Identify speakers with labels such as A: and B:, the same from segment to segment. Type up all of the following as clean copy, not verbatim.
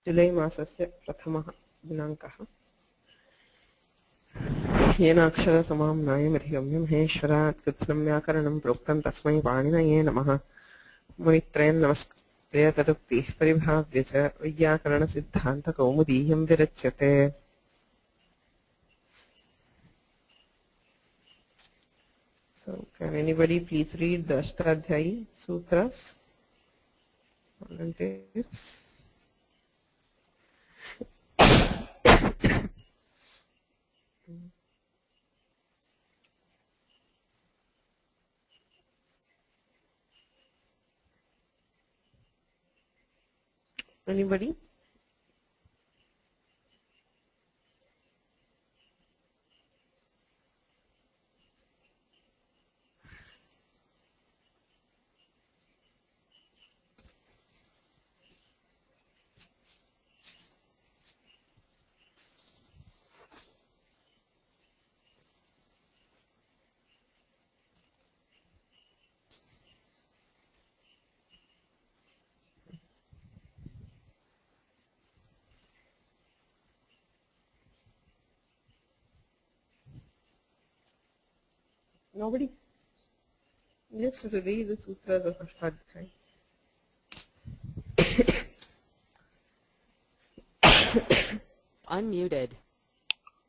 A: जुलै मासस्य प्रथमः दिनाङ्कः। येन अक्षरसमाम्नायमधिगम्य महेश्वरात् कृत्स्नं व्याकरणं प्रोक्तं तस्मै पाणिनये नमः। मुनित्रयं नमस्कृत्य तदुक्तिः परिभाव्य च वैयाकरणसिद्धान्तकौमुदीयं विरच्यते। So can anybody please read the Ashtadhyayi Sutras? Volunteers. Anybody? Nobody? Just read the Sutras of Ashtadhyayi.
B: Unmuted.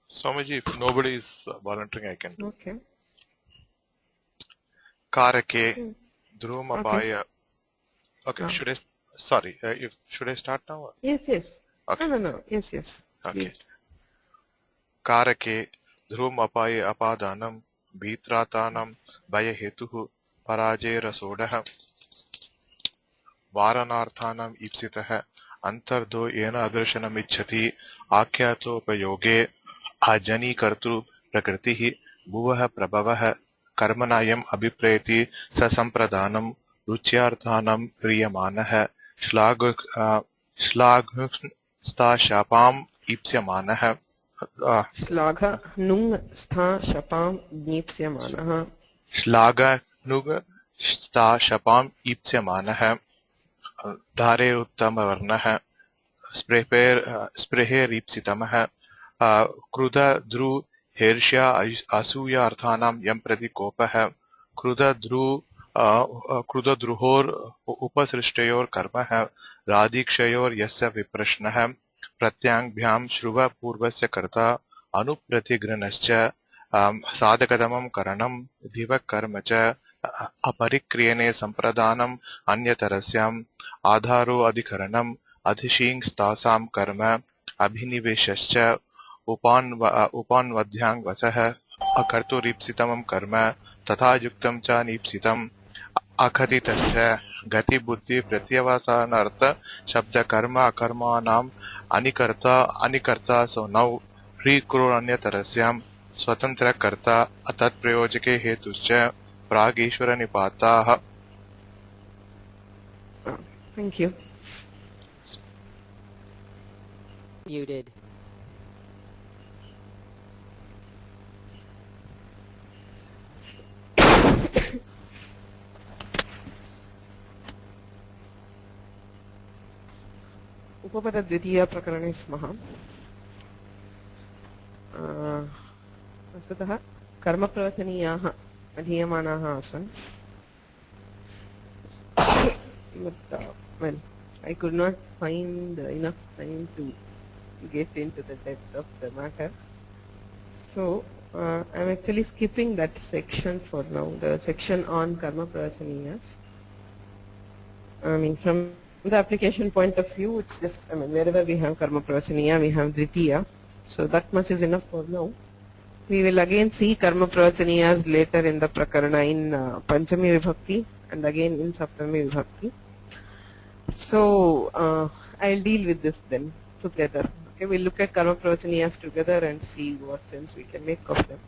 C: Swamiji, if nobody is volunteering, I can do.
A: Okay.
C: Karake, Dhrumapaya. Okay,
A: Ah.
C: should I start now?
A: Yes, yes.
C: Okay.
A: No. Yes.
C: Okay. Karake, Dhrumapaya apadanam, Bhitratanam, Bhayahetuhu, Parajera sodaha, Varanarthanam ipsitaha, Antardo yena adarshanam ichhati, Akhyato Ajani kartru prakritihi bhuvaha prabhavaha karmanayam abhipreti sasampradanam rucyarthanam priyamanaha shlagstashapam ipsyamanaha
A: Shlagha nung stha shapam nipsyamanah.
C: shlagstashapam ipsyamanaha dhare uttamavarnaha स्पृहेरीप्सितमः क्रुधध्रु हेर्ष्या असूयार्थानां यं प्रति कोपः क्रुधद्रुहोर उपसृष्टयोर्कर्मः राधिक्षयोर्यस्य विप्रश्नः प्रत्याङ्भ्यां श्रुवपूर्वस्य कर्ता अनुप्रतिगृणश्च साधकतमं करणं दिवकर्म च अपरिक्रियणे संप्रदानम् अन्यतरस्याम् आधारो अधिकरणम् अधिशींस्तासां कर्म अभिनिवेशश्च उपान्वद्याङ्वसः अकर्तुरीप्सितमं कर्म तथा युक्तं च नीप्सितम् अकथितश्च गतिबुद्धि प्रत्यवसानार्थ शब्दकर्म अकर्माणाम् अनिकर्ता सौनौ ह्रीकुरोऽन्यतरस्यां स्वतन्त्रकर्ता तत्प्रयोजके हेतुश्च प्रागीश्वरनिपाताः.
A: Thank you.
B: Muted.
A: उपपदद्वितीय प्रकरणे स्मः. वस्तुतः कर्मप्रवचनीयाः अधीयमानाः आसन्. But well, I could not find enough time to get into the depth of the matter. So I'm actually skipping that section for now, the section on karma pravachaniyas. I mean, from the application point of view, it's just, I mean, wherever we have karma pravachaniya, we have dvitiya. So that much is enough for now. We will again see karma pravachaniyas later in the prakarana in Panchami Vibhakti and again in Saptami Vibhakti. So I'll deal with this then together. Okay, we'll look at karma pravachaniyas together and see what sense we can make of them.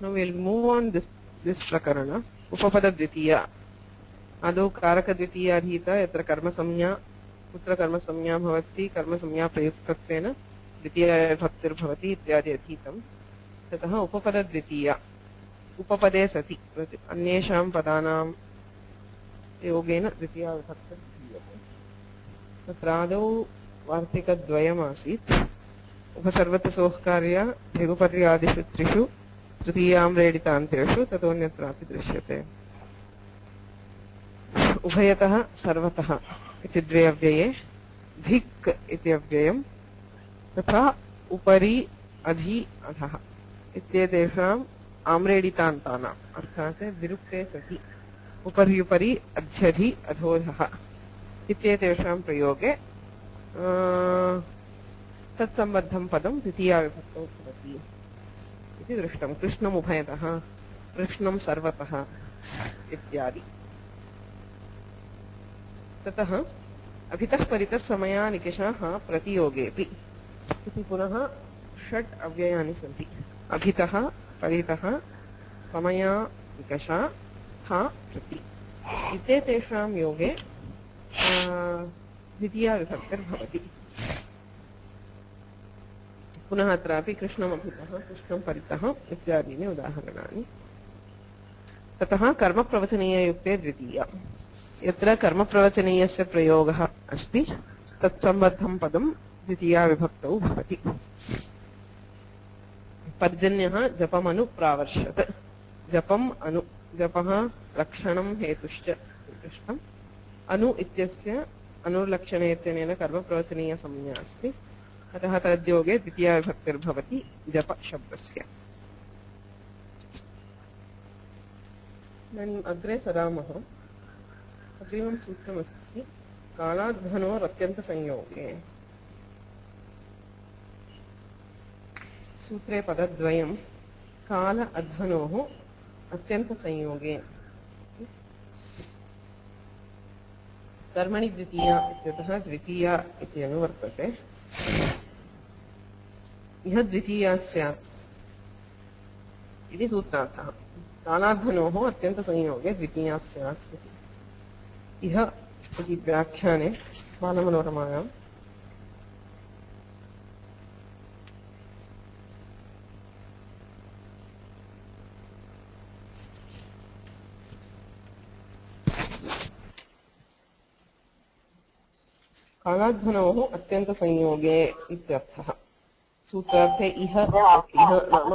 A: Now we'll move on this prakarana. Upapada dvitiya. आदौ कारकद्वितीया अधीता यत्र कर्मसंज्ञा कुत्र कर्मसंज्ञा भवति कर्मसंज्ञा प्रयुक्तत्वेन द्वितीया विभक्तिर्भवति इत्यादि अधीतं. ततः उपपदद्वितीया उपपदे सति अन्येषां पदानां योगेन द्वितीया विभक्तिर्भूयते. तत्र आदौ वार्तिकद्वयमासीत् उपसर्वतसोःकार्य भृगुपर्यादिषु त्रिषु तृतीयां रेडितान्तेषु ततोऽन्यत्रापि दृश्यते उभयतः सर्वतः इति द्वे अव्यये धिक् इति अव्ययं तथा उपरि अधि अधः इत्येतेषाम् आम्रेडितान्तानाम् अर्थात् विरुक्ते सति उपर्युपरि अध्यधि अधोधः इत्येतेषां प्रयोगे तत्सम्बद्धं पदं द्वितीया विभक्तौ भवति इति दृष्टं कृष्णम् उभयतः कृष्णं सर्वतः इत्यादि ततः अभितः परितः समया निकषाः प्रतियोगेऽपि इति पुनः षट् अव्ययानि सन्ति अभितः परितः समया निकषाः प्रति इत्येतेषां योगे द्वितीया विभक्तिर्भवति पुनः अत्रापि कृष्णमभितः कृष्णं परितः इत्यादीनि उदाहरणानि ततः कर्मप्रवचनीययुक्ते द्वितीया यत्र कर्मप्रवचनीयस्य प्रयोगः अस्ति तत्सम्बद्धं पदं द्वितीया विभक्तौ भवति पर्जन्यः जपमनु प्रावर्षत् जपम् अनु जपः लक्षणं हेतुश्च दृष्टम् अनु इत्यस्य अनुर्लक्षणेत्यनेन कर्मप्रवचनीयसंज्ञा अस्ति अतः तद्योगे द्वितीया विभक्तिर्भवति जप शब्दस्य इदानीम् अग्रे सरामः अग्रिमं सूत्रमस्ति कालाध्वनोरत्यन्तसंयोगे सूत्रे पदद्वयं काल अध्वनोः अत्यन्तसंयोगे कर्मणि द्वितीया इत्यतः द्वितीया इति अनुवर्तते इह द्वितीया स्यात् इति सूत्रार्थः कालाध्वनोः अत्यन्तसंयोगे द्वितीया स्यात् इति इह इति व्याख्याने बालमनोरमायां कालाध्वनोः अत्यन्तसंयोगे इत्यर्थः सूत्रार्थे इह नाम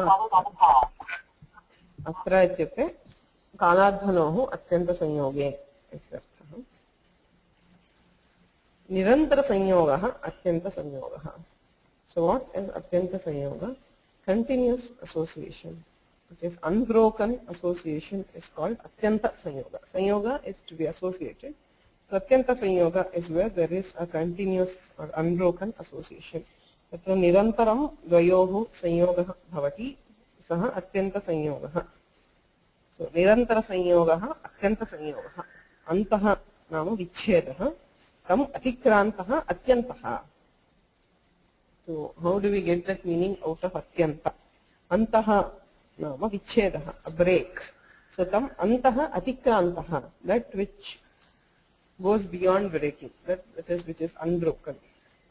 A: अत्र इत्युक्ते कालाध्वनोः अत्यन्तसंयोगे इत्यर्थः निरन्तरसंयोगः अत्यन्तसंयोगः so what is अत्यन्तसंयोगः continuous association it is unbroken association is called atyanta sanyoga sanyoga is to be associated so atyanta sanyoga is where there is a continuous or unbroken association तत्र निरन्तरं द्वयोः संयोगः भवति सः अत्यन्तसंयोगः so निरन्तरसंयोगः अत्यन्तसंयोगः अन्तः नाम विच्छेदः तम् अतिक्रान्तः अत्यन्तः so how do we get that meaning out of atyanta antah nama vichhedah a break so tam antah atikrantah that which goes beyond breaking that is which is unbroken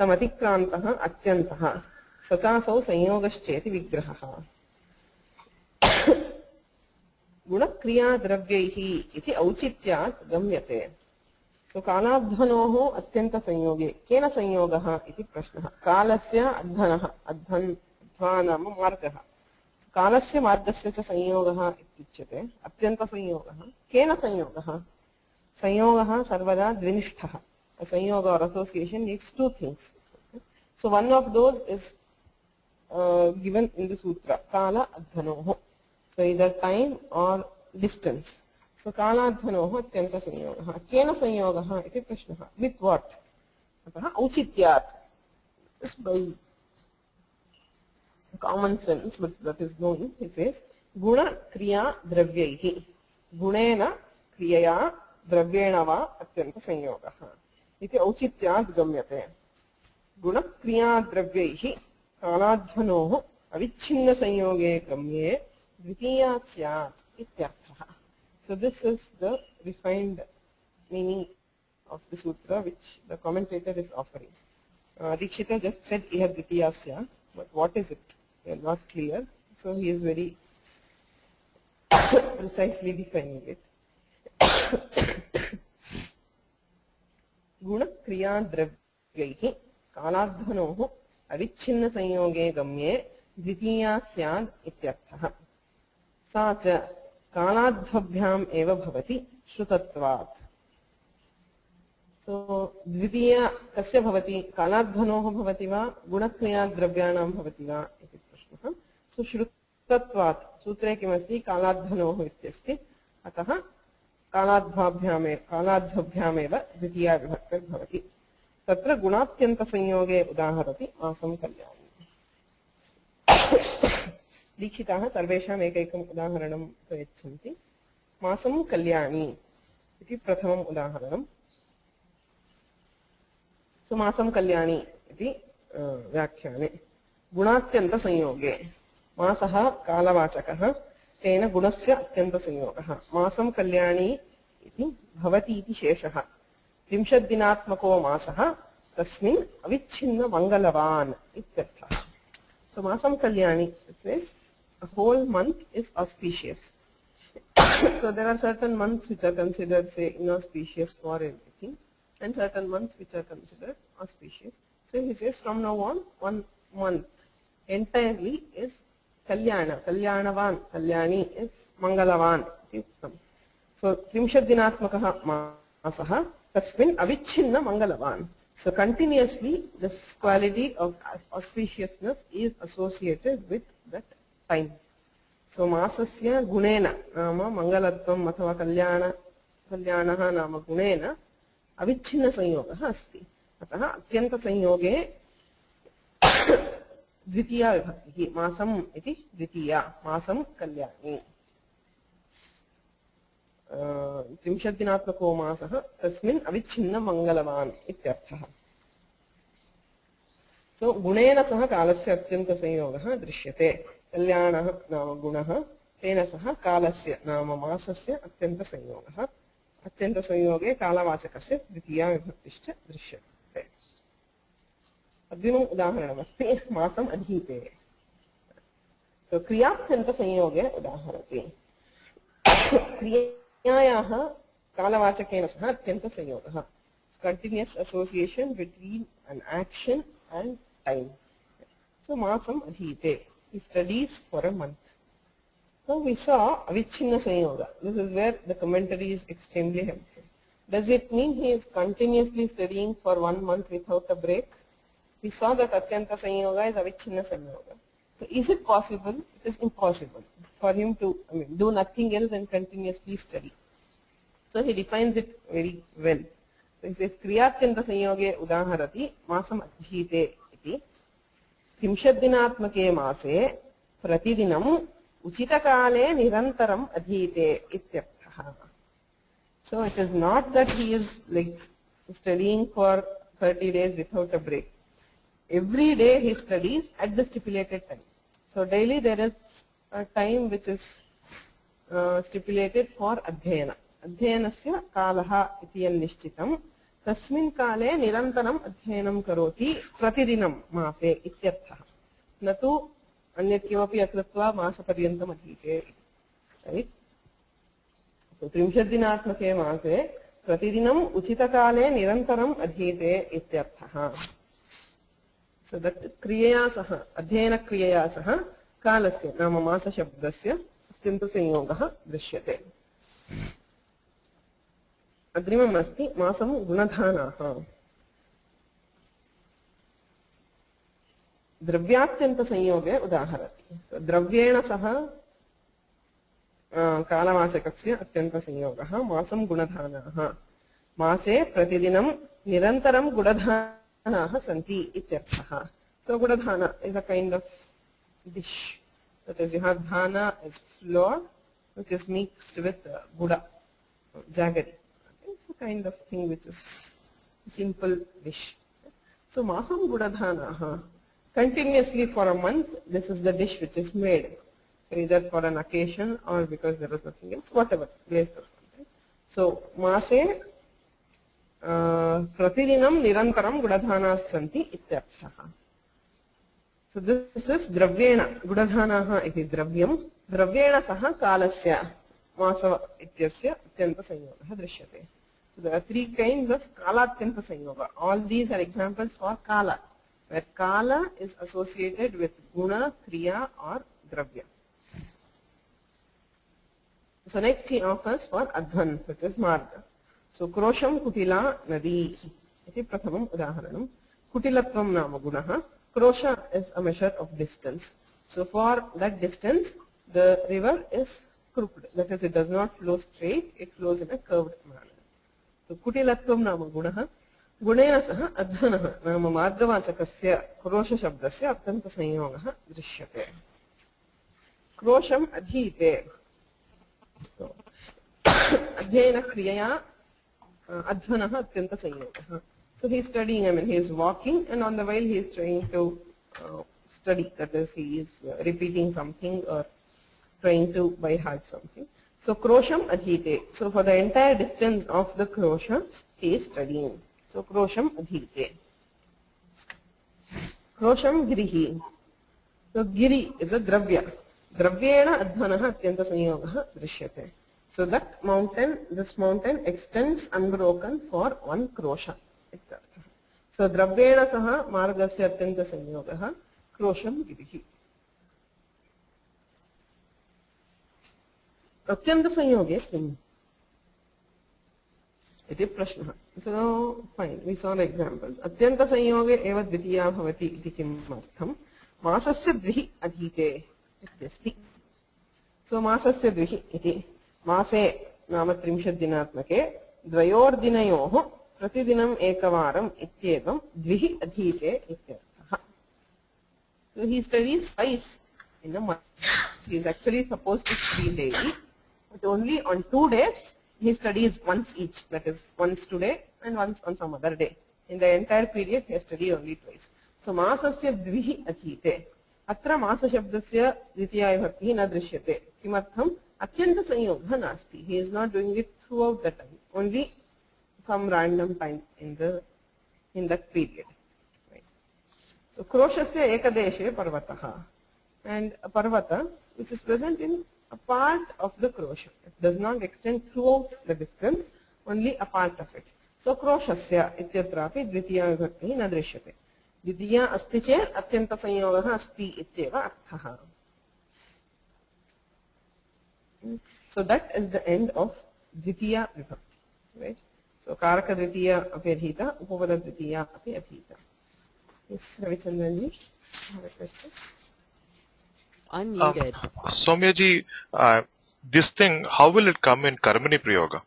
A: tam atikrantah atyantah sachasau sanyogascheti vigrahah गुणक्रिया द्रव्यैः इति औचित्यात् गम्यते सो कालाध्वनोः अत्यंत संयोगे केन संयोगः इति प्रश्नः कालस्य अध्वनः अध्वा नाम मार्गः कालस्य मार्गस्य च संयोगः इत्युच्यते अत्यंत संयोगः केन संयोगः संयोगः सर्वदा द्विनिष्ठः संयोग और association needs two things so one of those is given in the sutra kala adhanoh so either time or distance so कालाध्वनोः अत्यंत संयोगः केन संयोगः इति प्रश्नः with what अतः औचित्यात् is by common sense but that is known he says गुण क्रिया द्रव्यैः गुणेन क्रियया द्रव्येण वा अत्यंत संयोगः इति औचित्यात् गम्यते गुण क्रिया द्रव्यैः कालाध्वनोः अविच्छिन्न संयोगे गम्ये द्वितीया स्यात् इत्यर्थः So this is the refined meaning of the sutra which the commentator is offering. Dikshita just said iha dvitiyasya, but what is it? We are not clear. So he is very precisely defining it. Guna kriya dravyaihi कालाध्वनोः अविच्छिन्न संयोगे गम्ये द्वितीया स्यात् इत्यर्थः। सा च कालाध्वभ्याम् एव भवति श्रुतत्वात्। द्वितीया कस्य भवति? कालाध्वनोः भवति वा गुणक्रिया द्रव्याणां भवति वा इति प्रश्नः। श्रुतत्वात् सूत्रे किमस्ति? कालाध्वनोः इत्यस्ति, अतः कालाध्वभ्यामेव द्वितीया विभक्तिर्भवति। तत्र गुणात्यन्तसंयोगे उदाहरति मासं कल्याणी। दीक्षिताः सर्वेषाम् एकैकम् उदाहरणं प्रयच्छन्ति। मासं कल्याणी इति प्रथमम् उदाहरणम्। मासं कल्याणी इति व्याख्याने गुणात्यन्तसंयोगे मासः कालवाचकः, तेन गुणस्य अत्यन्तसंयोगः। मासं कल्याणी इति भवति इति शेषः। 30 दिनात्मको मासः, तस्मिन् अविच्छिन्न मङ्गलवान् इत्यर्थः। So मासं Kalyani, it says a whole month is auspicious. So there are certain months which are considered, say, inauspicious for everything, and certain months which are considered auspicious. So he says from now on, 1 month entirely is Kalyana, Kalyanavan, Kalyani is Mangalavan. So 30 dinatmakah masaha tasmin avichinna Mangalavan. So continuously this quality of auspiciousness is associated with that time. So masasya gunena nama mangalatvam athava kalyanaha nama gunena avichinna sanyogah asti. Ataha atyanta sanyoge द्वितीया विभक्तिः। मासम् इति द्वितीया, मासं कल्याणी। 30 दिनात्मको मासः, तस्मिन् अविच्छिन्न मङ्गलवान् इत्यर्थः। सो गुणेन सह कालस्य अत्यन्तसंयोगः दृश्यते। कल्याणः नाम गुणः, तेन सह कालस्य नाम मासस्य अत्यन्तसंयोगः। अत्यन्तसंयोगे कालवाचकस्य द्वितीया विभक्तिश्च दृश्यते। अग्रिमम् उदाहरणमस्ति मासम् अधीते। सो क्रियात्यन्तसंयोगे उदाहरति। क्रियायाः कालवाचकेन सह अत्यन्तसंयोगः। Continuous association between an action and time. So masam adhite, he studies for a month. Now we saw avichinna sanyoga. This is where the commentary is extremely helpful. Does it mean he is continuously studying for 1 month without a break? We saw that atyanta sanyoga is avichinna sanyoga. So is it possible? It is impossible for him to do nothing else and continuously study. So he defines it very well. So he says kriyatyanta sanyoge udaharati masam adhite iti 30 dinatmake mase pratidinam uchitakale nirantaram adhite ityartha. So it is not that he is like studying for 30 days without a break. Every day he studies at the stipulated time. So daily there is a time which is stipulated for adhyayana. Adhyayanasya kalaha iti nishchitam. Tasmin kale nirantaram adhyayanam karoti pratidinam maase ityartha. Natu anyat kimapi akritva masa paryantam adhite. Right? So 30 dinatmake maase pratidinam uchitakale nirantaram adhite ityartha. So that is kriyaya saha, adhyayana kriyaya saha kalasya nama masa shabdasya atyanta sanyogah drishyate. Agrimam asti masam gunadhanaha. Dravyatyanta sanyoge udaharati. So dravyena saha kalavachakasya atyanta sanyogah masam gunadhanaha. Mase pratidinam nirantaram gunadhanaha santi ityarthaha. So gudadhana is a kind of dish. That is, you have dhana as flour which is mixed with guda, jaggery. It's a kind of thing which is a simple dish. So masam gudadhanaha. Continuously for a month, this is the dish which is made. So either for an occasion or because there was nothing else, whatever, based on it. So mase pratidinam nirantaram gudadhanas santi ityarthaha. So this is dravyena, gudadhanaha iti dravyam, dravyena saha kalasya masa ityasya atyanta sanyogah drishyate. So there are 3 kinds of kalatyanta sanyoga. All these are examples for kala. where kala is associated with guna, kriya or dravya. So next he offers for adhan, which is marga. So krosham kutila nadi iti prathamam udaharanam. Kutilatvam nama gunaha. Krosha is a measure of distance. So for that distance, the river is crooked. That is, it does not flow straight, it flows in a curved manner. So kutilatvam nama gunaha. गुणेन सह अध्वनः नाम मार्गवाचकस्य क्रोशशब्दस्य अत्यन्तसंयोगः दृश्यते. क्रोशम् अधीते. So अध्ययनक्रियया अध्वनः अत्यन्तसंयोगः. So he is studying, I mean he is walking, and on the while he is trying to study, that is he is repeating something or trying to by heart something. So krosham adhite. So for the entire distance of the krosha he is studying. So krosham adhite. Krosham girihi. So giri is a dravya. Dravyena adhanah atyanta sanyogah drishyate. So that mountain, this mountain extends unbroken for one krosha. So dravyena saha margasya atyanta sanyogah krosham girihi. Atyanta sanyoge kim? Iti prashna. So fine, we saw the examples. Atyanta sanyoge eva dvitiya bhavati iti kim artham. Masasya dvihi adhite ityasti. So masasya dvihi iti. Mase नाम 30 दिनात्मके द्वयोर्दिनयोः प्रतिदिनम् एकवारम् इत्येवं द्विः अधीते इत्यर्थः. So he studies twice in a month. He is actually supposed to study daily, but only on 2 days he studies once each. That is, once today and once on some other day. In the entire period he has studied only twice. So masasya dvihi adhite. Atra masa shabdasya dvitiya vibhakti na drishyate. Kimartham? Atyanta sanyogha nasti. He is not doing it throughout the time, only some random time in that period. Right. So kroshasya ekadeshe parvataha, and a parvata which is present in a part of the krosha. It does not extend throughout the distance, only a part of it. So kroshasya ityatrapi dvitiya vibhakti na drishyate. Dvitiya asti chet atyanta sanyogah asti ityeva arthaha. So that is the end of Dvitiya Vibhakti, right? So Karaka Dvitiya api adhita, Upapada Dvitiya api adhita. Yes, Ravichandranji, have a question?
B: Unmuted.
C: Soumyaji, this thing, how will it come in Karmani Prayoga?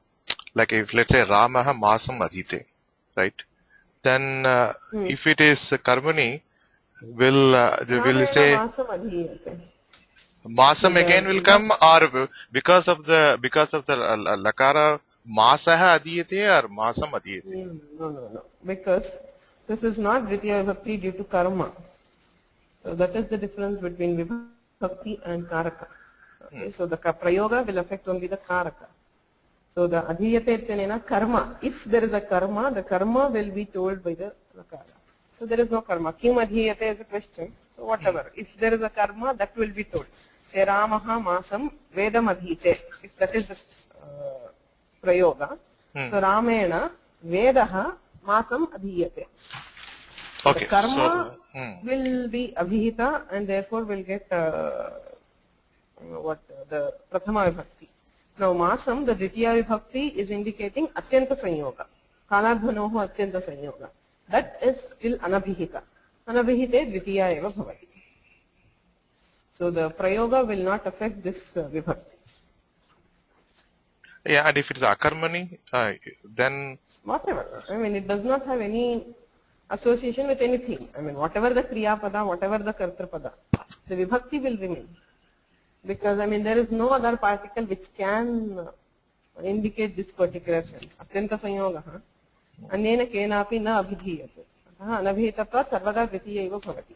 C: Like if let's say Ramaha Masam Adhite, right? Then if it is Karmani, will say
A: Masam adhiyate.
C: Masam again will come, or because of the lakara masaha adhiyate or masam adhiyate?
A: No. Because this is not Dvitiya Vibhakti due to karma. So that is the difference between Vibhakti and Karaka. Okay, so the Prayoga will affect only the Karaka. So the adhiyate tenena karma. If there is a karma, the karma will be told by the lakara. So there is no karma. Kim adhiyate is a question. So whatever. If there is a karma, that will be told. Say Ramaha Masam Vedam Adhite. If that is the Prayoga. So Ramena Vedaha Masam Adhiyate.
C: Okay.
A: The karma will be Abhihita and therefore will get the Prathama Vibhakti. Now Masam, the Dvitiya Vibhakti is indicating Atyanta Sanyoga. Kaladhanoho Atyanta Sanyoga. That is still Anabhihita. Anabhihite Dvitiya eva bhavati. So the Prayoga will not affect this Vibhakti.
C: Yeah, and if it is Akarmani, then
A: Whatever. I mean, it does not have any association with anything. I mean, whatever the Kriya Pada, whatever the Kartra Pada, the Vibhakti will remain. Because, I mean, there is no other particle which can indicate this particular sense. Atyanta Sanyogaha. Annena kenapi na abhidhiyate. Anabhihitatvat sarvada dvitiya eva bhavati.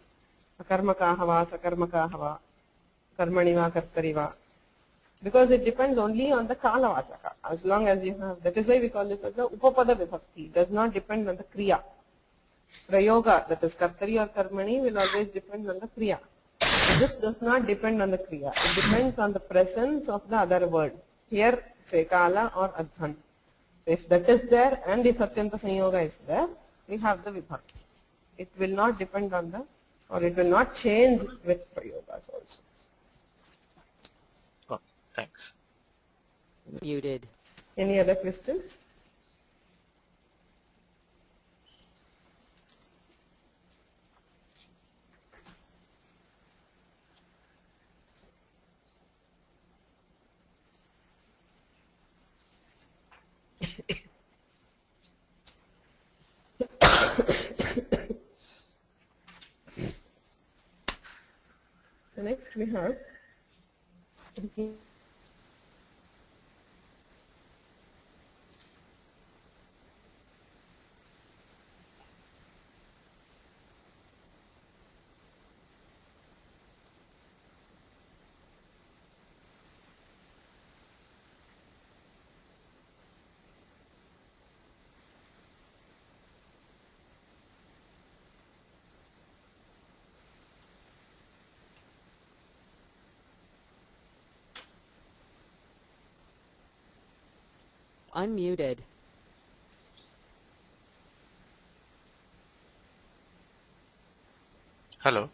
A: Akarmakaha va, sakarmakaha va, karmani va, kartari va. Because it depends only on the kala vachaka. As long as you have, that is why we call this as the upapada vibhakti. It does not depend on the kriya. Prayoga, that is kartari or karmani, will always depend on the kriya. This does not depend on the kriya. It depends on the presence of the other word. Here, say kala or adhan. So if that is there and if atyanta sanyoga is there, we have the vibhakti. it will not depend on the, or it will not change with prayogas also.
C: Oh, thanks.
B: Muted.
A: Any other questions? So next we have
B: Unmuted.
C: Hello.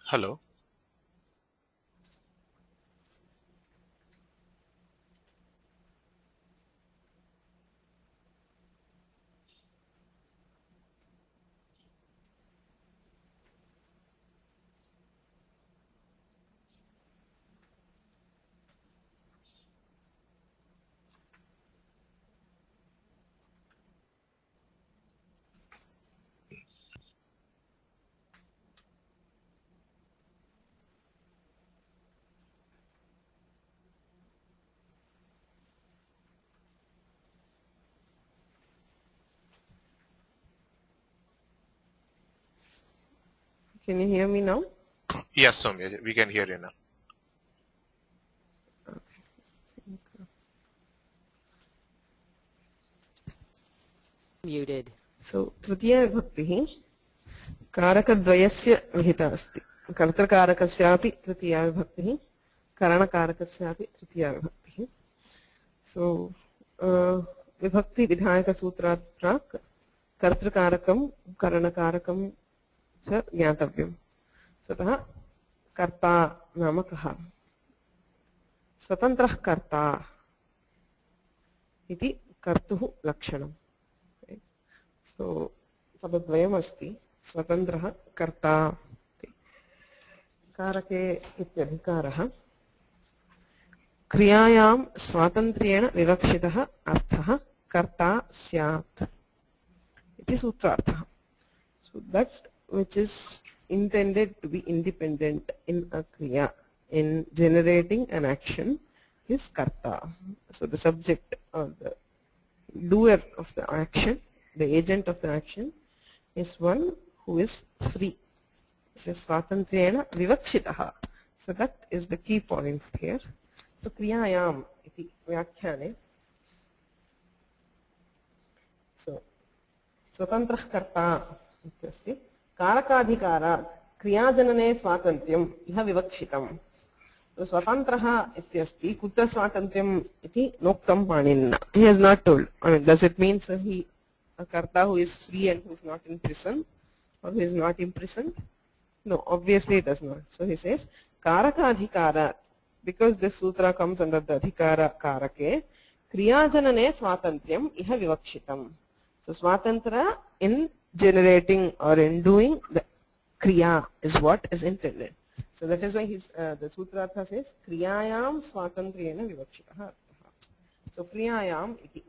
C: Hello.
A: Can you hear me now?
C: Yes, Soumya, we can hear you now.
B: Muted.
A: So तृतीया विभक्तिः कारकद्वयस्य विहिता अस्ति. कर्तृकारकस्यापि तृतीया विभक्तिः, करणकारकस्यापि तृतीया विभक्तिः. So विभक्ति विधायक सूत्रात् प्राक् कर्तृकारकं करणकारकं च ज्ञातव्यम्. स्वतः कर्ता नाम कः? स्वतन्त्रः कर्ता इति कर्तुः लक्षणम्. So पदद्वयम् अस्ति, स्वतन्त्रः कर्ता इति. कारके इत्यधिकारः क्रियायां स्वातन्त्र्येण विवक्षितः अर्थः कर्ता स्यात् इति सूत्रार्थः. So that which is intended to be independent in a kriya, in generating an action, is karta. So the subject or the doer of the action, the agent of the action, is one who is free. It is swatantriyena vivakshitaha. So that is the key point here. So kriyayam iti vyakhyane. So swatantrah karta इत्यस्ति. कारकाधिकारात् क्रियाजनने स्वातन्त्र्यम् इह विवक्षितम्. स्वतन्त्रः इत्यस्ति. कुत्र स्वातन्त्र्यम् इति नोक्तं पाणिनिना. He has not told. I mean, does it mean a karta who is free and who is not in prison, or who is not imprisoned? No, obviously it does not. So he says karakadhikarat, because this sutra comes under the adhikara karake, kriyajanane swatantriyam iha vivakshitam. So swatantra in generating or in doing the kriya is what is intended. So that is why the sutrartha says kriyayam swatantriyena vivakshitah. So क्रियायाम् इति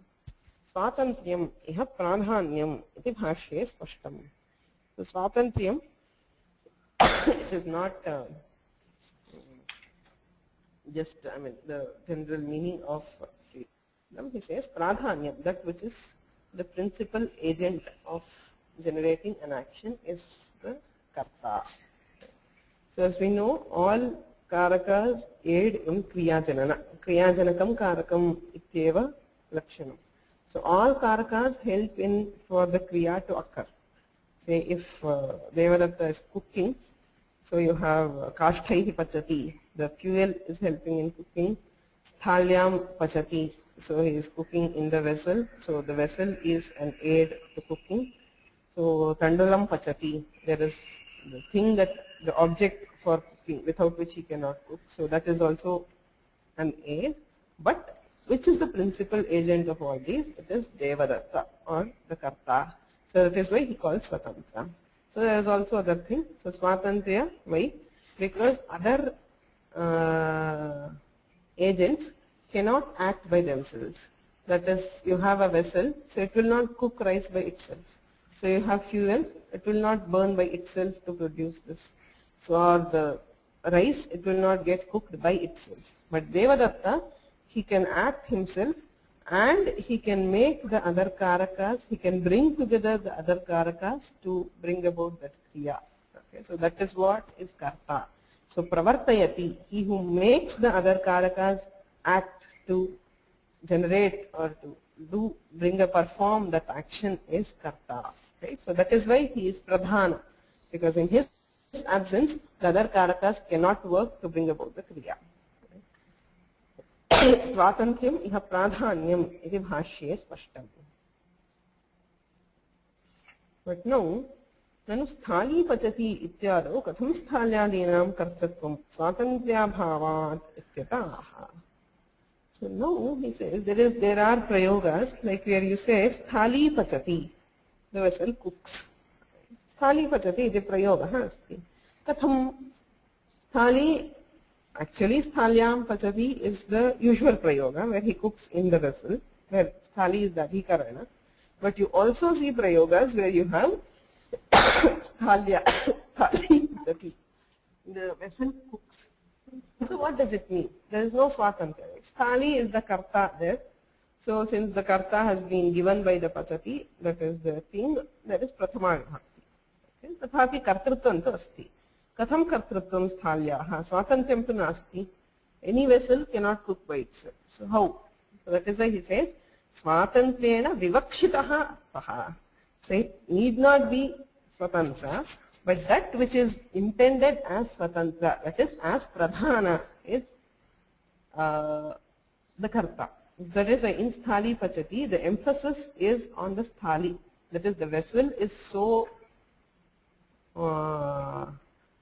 A: स्वातन्त्र्यम् इह प्राधान्यम् इति भाष्ये स्पष्टम्. So स्वातन्त्र्यम् it is not just the general meaning of freedom. He says pradhanyam, that which is the principal agent of generating an action is the karta. So as we know, all karakas aid in kriya janana. Kriya janakam karakam ityeva lakshanam. So all karakas help in for the kriya to occur. Say if Devadatta is cooking, so you have kashtaihi pachati, the fuel is helping in cooking. Sthalyam pachati, so he is cooking in the vessel, so the vessel is an aid to cooking. So tandulam pachati, there is the thing that the object for cooking without which he cannot cook, so that is also an aid. But which is the principal agent of all these? It is Devadatta or the Karta. So that is why he calls Swatantra. So there is also other thing. So Swatantriya, why? Because other agents cannot act by themselves. That is, you have a vessel, so it will not cook rice by itself. So you have fuel, it will not burn by itself to produce this. So or the rice, it will not get cooked by itself. But Devadatta, he can act himself and he can make the other karakas, he can bring together the other karakas to bring about that kriya. Okay, so that is what is karta. So pravartayati, he who makes the other karakas act to generate or to perform that action is karta. Right? So that is why he is pradhana, because in his absence the other karakas cannot work to bring about the kriya. स्वातन्त्र्यम् इह प्राधान्यम् इति भाष्ये स्पष्टम्. But now, ननु स्थाली पचति इत्यादौ कथं स्थाल्यादीनां कर्तृत्वं स्वातन्त्र्याभावात् इत्यतः. So now he says there are prayogas like where you say sthali pachati, the vessel cooks. Sthali pachati iti prayogah asti. Katham sthali, actually sthalyam pachati is the usual prayoga where he cooks in the vessel, where sthali is the adhikarana. But you also see prayogas where you have sthali pachati, the vessel cooks. So what does it mean? There is no swatantra. Sthali is the karta there. So since the karta has been given by the pachati, that is the thing, that is prathama vibhakti. Okay? Tathapi kartrutvam tu asti. Katham kartrutvam sthalyaha. Swatantrayam tu nasti. Any vessel cannot cook by itself. So how? So that is why he says, swatantrena vivakshitaha arthaha. So it need not be swatantra, but that which is intended as swatantra, that is as pradhana, is the karta. That is why in sthali pachati, the emphasis is on the sthali. That is, the vessel is so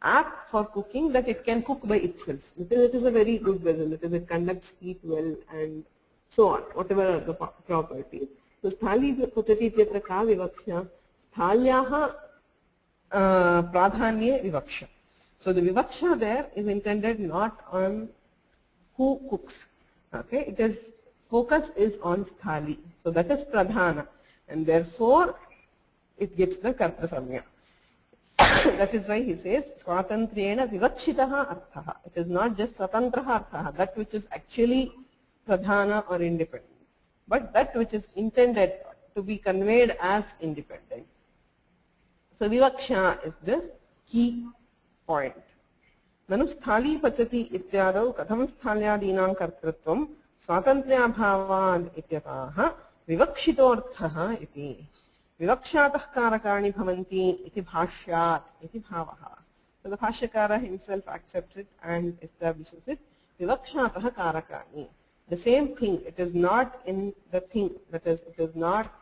A: apt for cooking that it can cook by itself. It is a very good vessel. It conducts heat well and so on, whatever are the properties. So sthali pachati ityatra ka vivaksha? Sthalyaha pradhanye vivaksha. So the vivaksha there is intended not on who cooks. Okay, it is focus is on sthali. So that is pradhana, and therefore it gets the karta samya. That is why he says swatantrena vivakshitaha arthaha. It is not just swatantraha arthaha, that which is actually pradhana or independent, but that which is intended to be conveyed as independent. So vivaksha is the key point. Nanu sthali pachati ityadau katham sthalyadinam kartrutvam स्वातन्त्र्याभावात् इत्यतः विवक्षितोऽर्थः इति. विवक्षातः कारकाणि भवन्ति इति भाष्यात् इति भावः. So the Bhashyakara himself accepts it and establishes it. Vivakshatah karakani. The same thing, it is not in the thing, that is, it is not,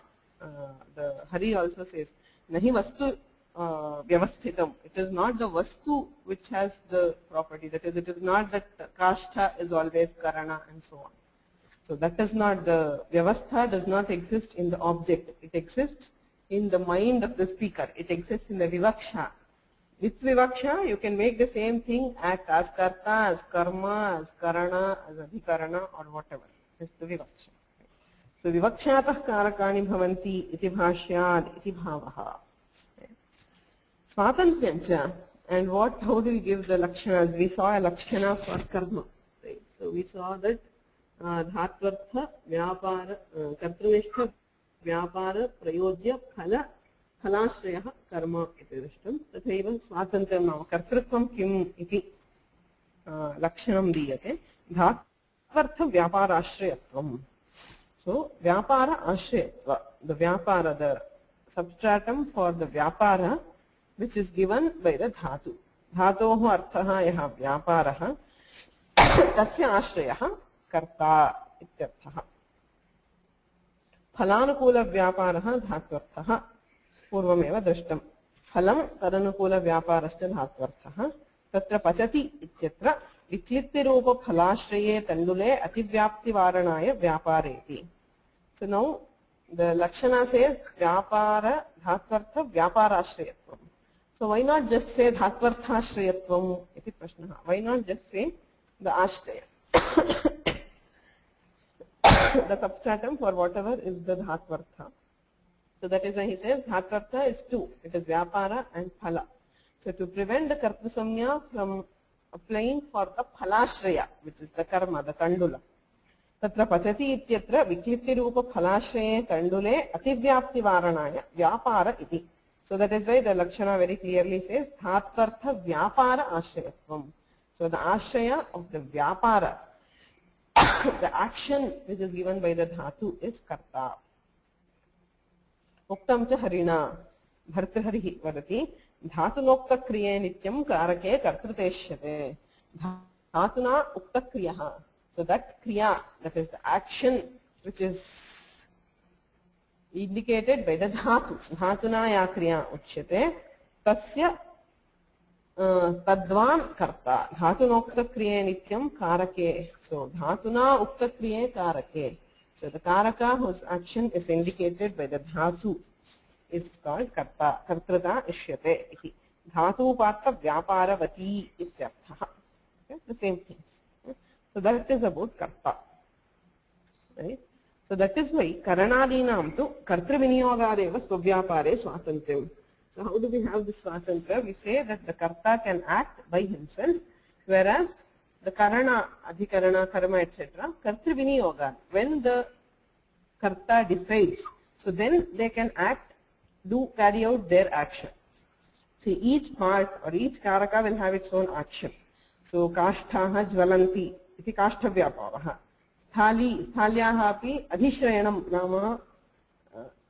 A: the Hari also says, nahi vastu vyavasthitam. It is not the vastu which has the property, that is, it is not that kashtha is always karana and so on. So that is not, the vyavastha does not exist in the object, it exists in the mind of the speaker, it exists in the vivaksha. With vivaksha, you can make the same thing act as karta, as karma, as karana, as adhikarana, or whatever is the vivaksha. So vivakshātah kārakāni bhavanti iti bhāshyād iti bhāvah. Svatantryancha, and how do we give the lakshanas? We saw a lakshana for karma, right? So we saw that dhatvartha vyapara kartranishta vyapara prayojya phala phalashrayah karma iti drishtam. Tathaiva svatantrayam nama kartrutvam kim iti lakshanam diyate. Dhatvartha vyaparashrayatvam. So vyapara ashrayatva, the vyapara, the substratum for the vyapara, which is given by the dhatu. Dhatoho arthaha yaha vyaparaha tasya ashrayah karta ityarthaha. Phalanukula vyaparaha dhatvarthaha purvameva drishtam. Phalam tadanukula vyaparashcha dhatvarthaha tatra pachati ityatra viklitya rupa phalashraye tandule ativyapti varanaya vyapareti. So now the lakshana says vyapara dhatvartha vyaparashrayatvam. So why not just say dhatvarthashrayatvam iti prashnaha? Why not just say the ashraya? The substratum for whatever is the dhatvartha. So that is why he says dhatvartha is two. It is vyapara and phala. So to prevent the kartrasamya from applying for the phalashraya, which is the karma, the tandula. Tatra pachati ityatra viklitya rupa phalashraye tandule ativyapti varanaya vyapara iti. So that is why the lakshana very clearly says dhatvartha vyapara ashrayatvam. So the ashraya of the vyapara, the action which is given by the dhatu is karta. Uktam cha harina bhartriharihi vadati dhatunokta kriye nityam karake kartruteshyate. Dhatuna ukta kriyaha. So that kriya, that is the action which is indicated by the dhatu. Dhatuna ya kriya uchyate tasya tadvan karta. Dhatunokta kriye nityam karake. So dhatuna ukta kriye karake. So the karaka whose action is indicated by the dhatu is called karta. Kartrata ishyate iti. Dhatu parta vyaparavati ityarthaha. Okay, the same thing. So that is about karta. Right? So that is why karanadinam tu kartravinyogadeva swavyapare swatantrayam. So how do we have this swatantra? We say that the karta can act by himself, whereas the karana, adhikarana, karma, etc. kartravinyoga, when the karta decides, so then they can act, carry out their action. See, each part or each karaka will have its own action. So kashtaha jvalanti iti kashthavyapavaha. Sthalyaha api adhishrayanam nama,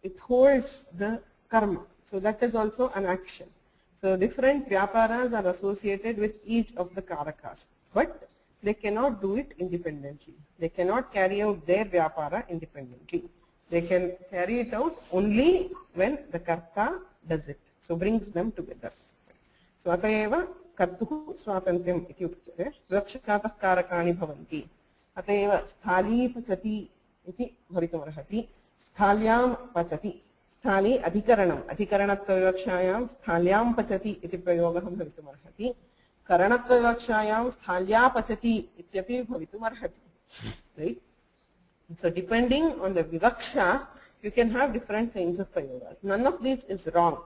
A: it holds the karma. So that is also an action. So different vyaparas are associated with each of the karakas, but they cannot do it independently. They cannot carry out their vyapara independently. They can carry it out only when the karta does it. So brings them together. So atayeva kartuhu swatantrayam iti uchyate. Surakshatah karakani bhavanti. Atayeva sthali pachati iti bharitumarhati. Sthalyam pachati. Sthali adhikaranam. Adhikaranatva vivakshayam sthalyam pachati iti prayogaham bhavitumarhati. Karanatva vivakshayam sthalya pachati ityapi bhavitumarhati. Right? So depending on the vivaksha, you can have different kinds of prayogas. None of this is wrong.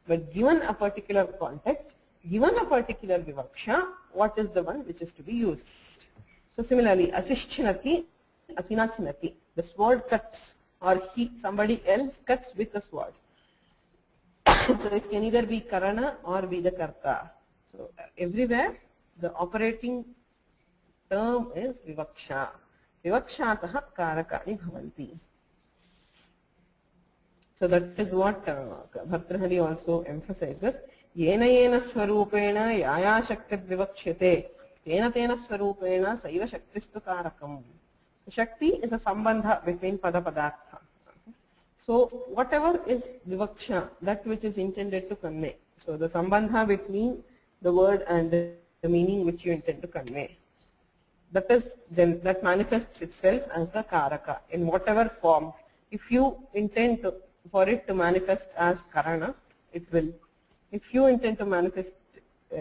A: But given a particular context, given a particular vivaksha, what is the one which is to be used? So similarly, asishchinati, asinachinati. The sword cuts, or somebody else cuts with the sword. So it can either be karana or be the karta. So everywhere the operating term is vivaksha. Vivakshataha karakani bhavanti. So that is what Bhartrhari also emphasizes. Yena yena swarupena yaya shaktit vivakshate tena tena swarupena saiva shaktistu karakam. Shakti is a sambandha between pada padartha. So whatever is vivaksha, that which is intended to convey. So the sambandha between the word and the meaning which you intend to convey. That manifests itself as the karaka in whatever form. If you intend for it to manifest as karana, it will. If you intend to manifest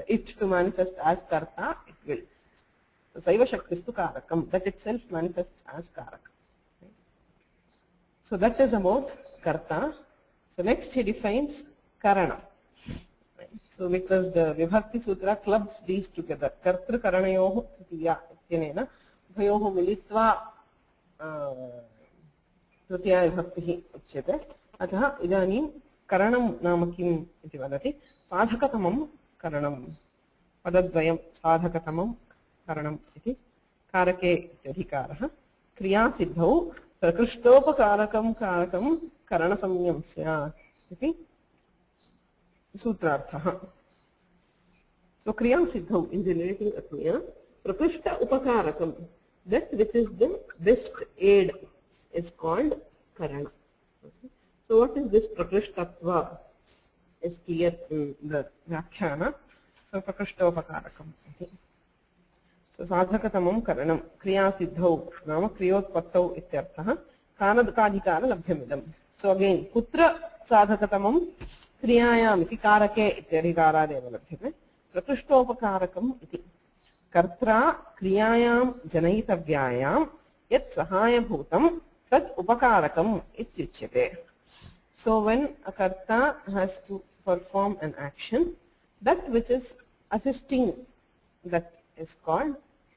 A: it to manifest as karta, it will. So saiva shaktistu karakam, that itself manifests as karaka. So that is about karta. So next he defines karana. So because the Vibhakti Sutra clubs these together, Kartru Karanayoho Tritiya Ityanena Bhayoho Militva Tritiya Vibhaktihi Uchyate Atah Idanim Karanam Namakim iti vadati Sadhakatamam Karanam Padadvayam Sadhakatamam Karanam iti Karake Ityadhikaraha Kriya Siddhau Prakrishtoparakam Karakam Karana Samyamsya iti Sutrartha. So Kriya Siddhau, in generating a Kriya, Prakrishta Upakarakam, that which is the best aid is called Karana. Okay. So what is this Prakrishtatva is clear in the Vyakhyana. So Prakrishta Upakarakam. Okay. So Sadhakatamam Karanam, Kriya Siddhau, Nama Kriyotpattau ityarthaha, Kanadakadhikara Labhyamidam. So again, Kutra Sadhakatamam Kriyayam iti karake ityadhikaradev labhyate prakrishtoparakam iti kartra kriyayam janayitavyayam yat sahayabhutam tat upakarakam ityuchyate. So when a karta has to perform an action, that which is assisting that is called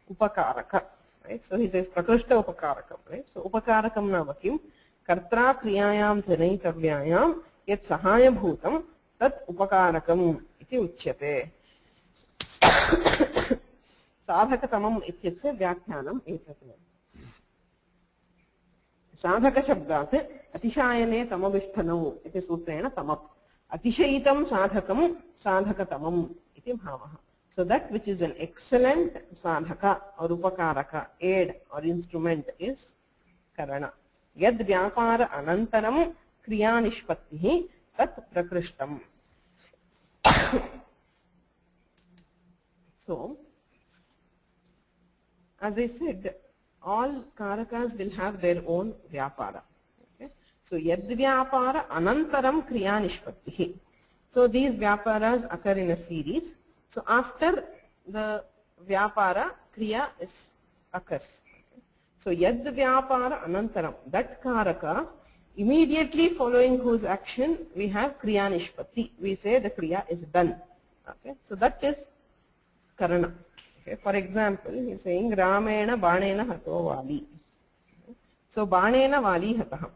A: upakaraka, right? So he says prakrishta upakarakam, right? So upakarakam namakim kartra kriyayam janayitavyayam Yat sahaya bhutam tat upakarakam iti uchyate. Sadhakatamam ityasya vyakhyanam etat. Sadhaka shabdat atishayane tamavishtanau iti sutrena tamap. Atishayitam sadhakam sadhakatamam iti bhavaha. So that which is an excellent sadhaka or upakaraka, aid or instrument is karana. Yad vyapara anantaram Kriya Nishpattihi tat prakrishtam. So, as I said, all karakas will have their own vyapara. Okay? So, yad vyapara anantaram kriya nishpattihi. So, these vyaparas occur in a series. So, after the vyapara, kriya occurs. Okay? So, yad vyapara anantaram, that karaka, immediately following whose action we have kriya nishpatti. We say the kriya is done. Okay? So that is karana. Okay? For example, he is saying Ramena Banena Hato Vali. Okay? So Banena Vali Hataham.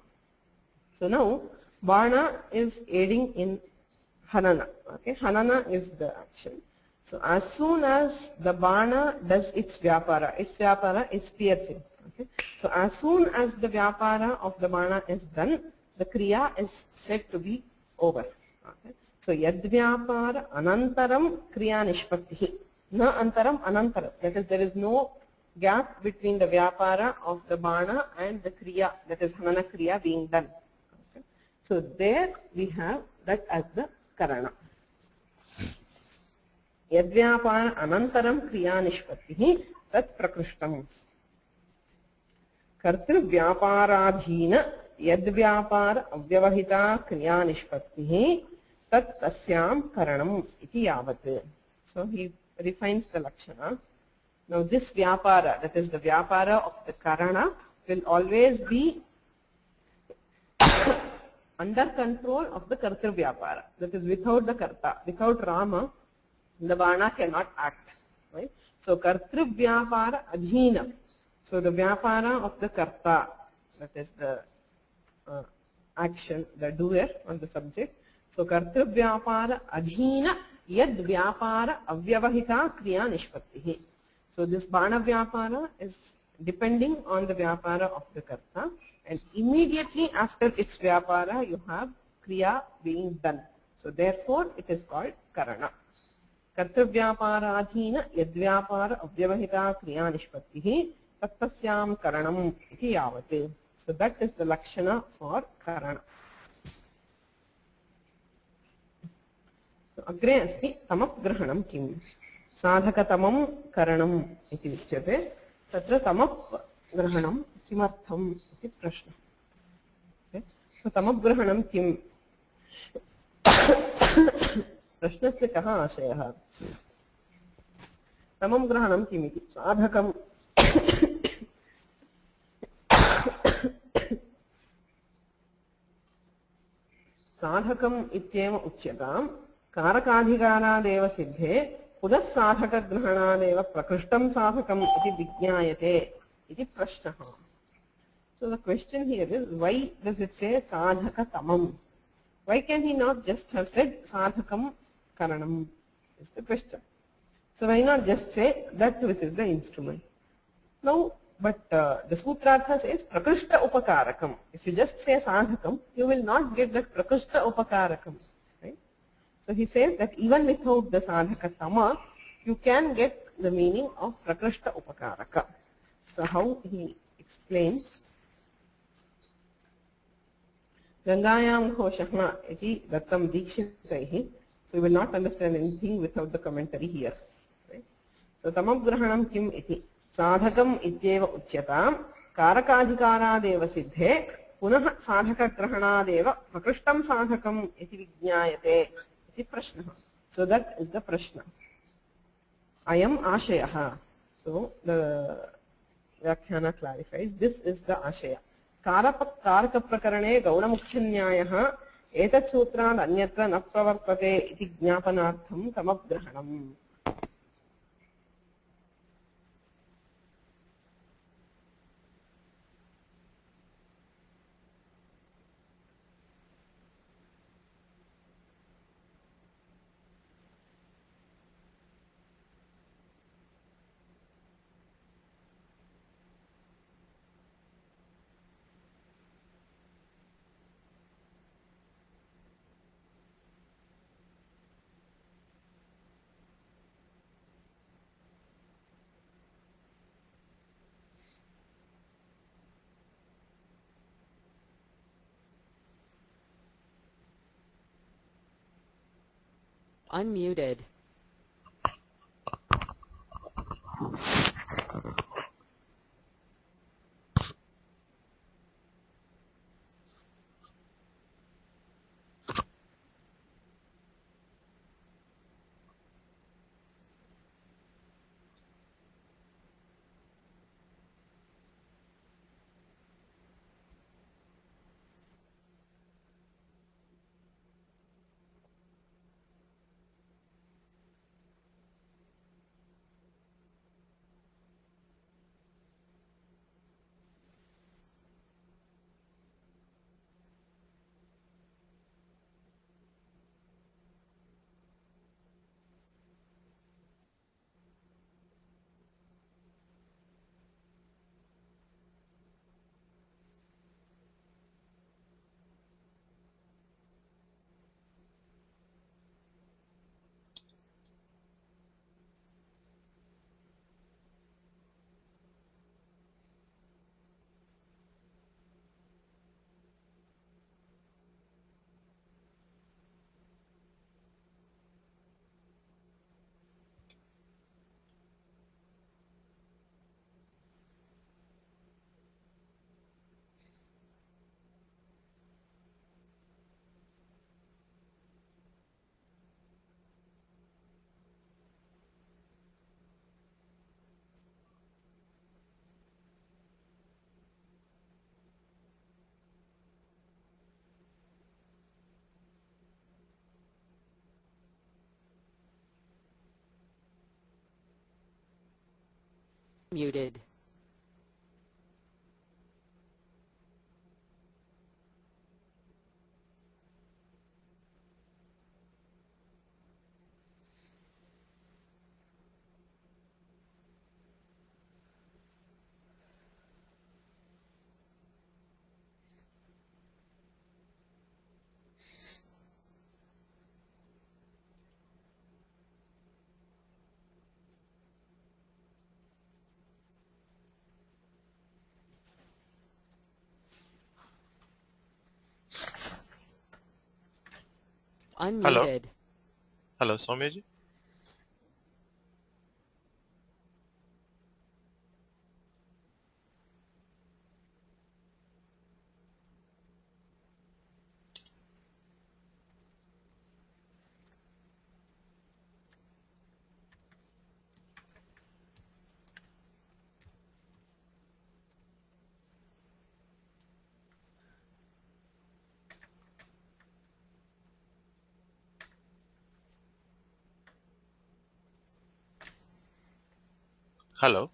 A: So now Bana is aiding in Hanana. Okay? Hanana is the action. So as soon as the Bana does its vyapara is piercing. Okay. So as soon as the vyapara of the bana is done, the kriya is said to be over. Okay. So yad vyapara anantaram kriya nishpattihi. Na antaram anantaram. That is, there is no gap between the vyapara of the bana and the kriya, that is hanana kriya being done. Okay. So there we have that as the karana. Yad vyapara anantaram kriya nishpattihi tat prakrishtam. Kartru vyaparadhina yad vyapara avyavahita kriya nishpattihi tat tasyam karanam iti yavat. So he refines the lakshana. Now this vyapara, that is the vyapara of the karana, will always be under control of the kartru vyapara. That is without the karta. Without Rama, the bana cannot act. Right? So kartru vyapara adhina. So the vyapara of the karta, that is the action, the doer on the subject. So kartru vyapara adhina yad vyapara avyavahita kriya nishpattihi. So this bana vyapara is depending on the vyapara of the karta, and immediately after its vyapara you have kriya being done. So therefore it is called karana. Kartru vyapara adhina yad vyapara avyavahita kriya nishpattihi Tattasyam karanam iti yavate. So that is the lakshana for karana. So agre asti tamapgrahanam kim. Sadhakatamam karanam iti uchyate. Tatra tamapgrahanam kimartham iti prashna. Okay. So tamapgrahanam kim. Prashnasya kaha ashayah. Tamapgrahanam kim iti. Sadhakam साधकम् इत्येव उच्यताम् कारकाधिकारादेव सिद्धे पुनः साधकग्रहणादेव प्रकृष्टं साधकम् इति विज्ञायते इति प्रश्नः. So the question here is, why does it say sadhakatamam? Why can he not just have said sadhakam karanam is the question. So why not just say that which is the instrument? Now, but the Sutrartha says prakrishta upakarakam. If you just say sadhakam, you will not get that prakrishta upakarakam. Right? So he says that even without the sadhakatama, you can get the meaning of prakrishta upakaraka. So how he explains, Gangayam Khoshah iti dattam dikshitaihi. So you will not understand anything without the commentary here. Right? So tamabgrahanam kim iti sadhakam ityeva uchyatam karakadhikaradeva siddhe punah sadhakagrahanadeva prakrishtam sadhakam iti vijñāyate iti prashna. So that is the prashna. Ayam ashayah. So the Vyakhyana clarifies, this is the ashaya. कारक प्रकरणे गौणमुख्यन्यायः एतत् सूत्रात् अन्यत्र न प्रवर्तते इति ज्ञापनार्थं तमग्रहणम्.
B: Unmuted. Muted. Unmuted.
C: Hello, Soumya ji. Hello.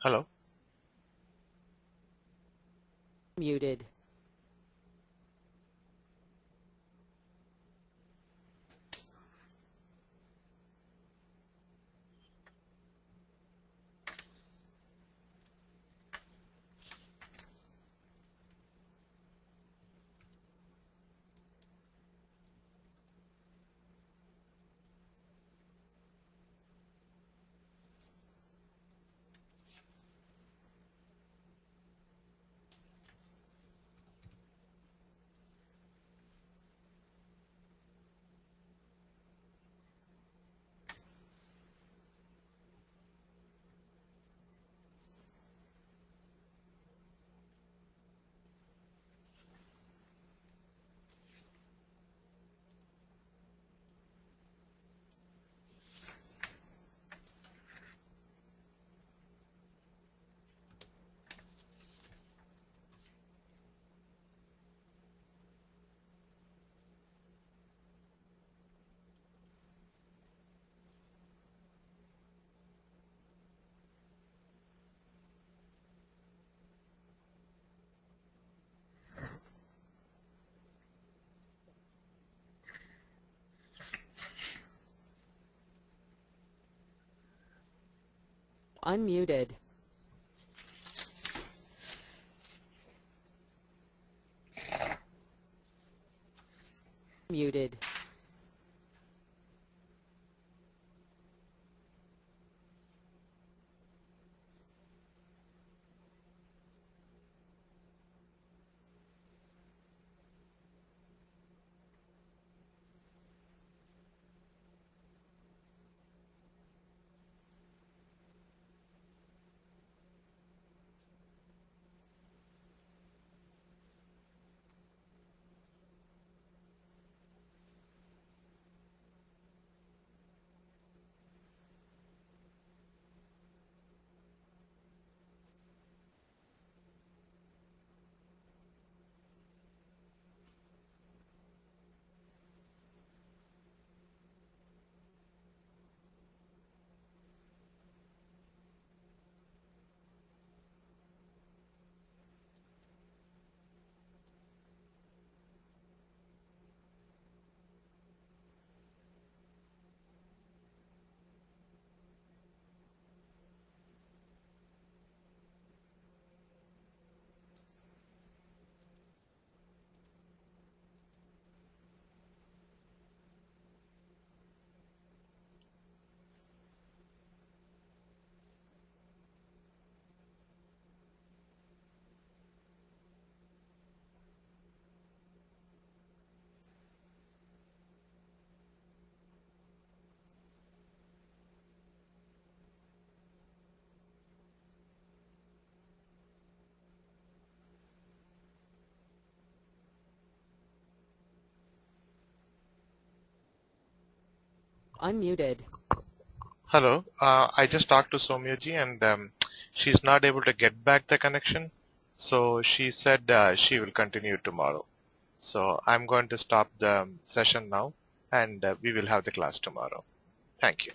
C: Hello.
B: Muted. Unmuted. Muted. Unmuted.
C: Hello. I just talked to Soumya-ji, and she's not able to get back the connection. So she said she will continue tomorrow. So I'm going to stop the session now, and we will have the class tomorrow. Thank you.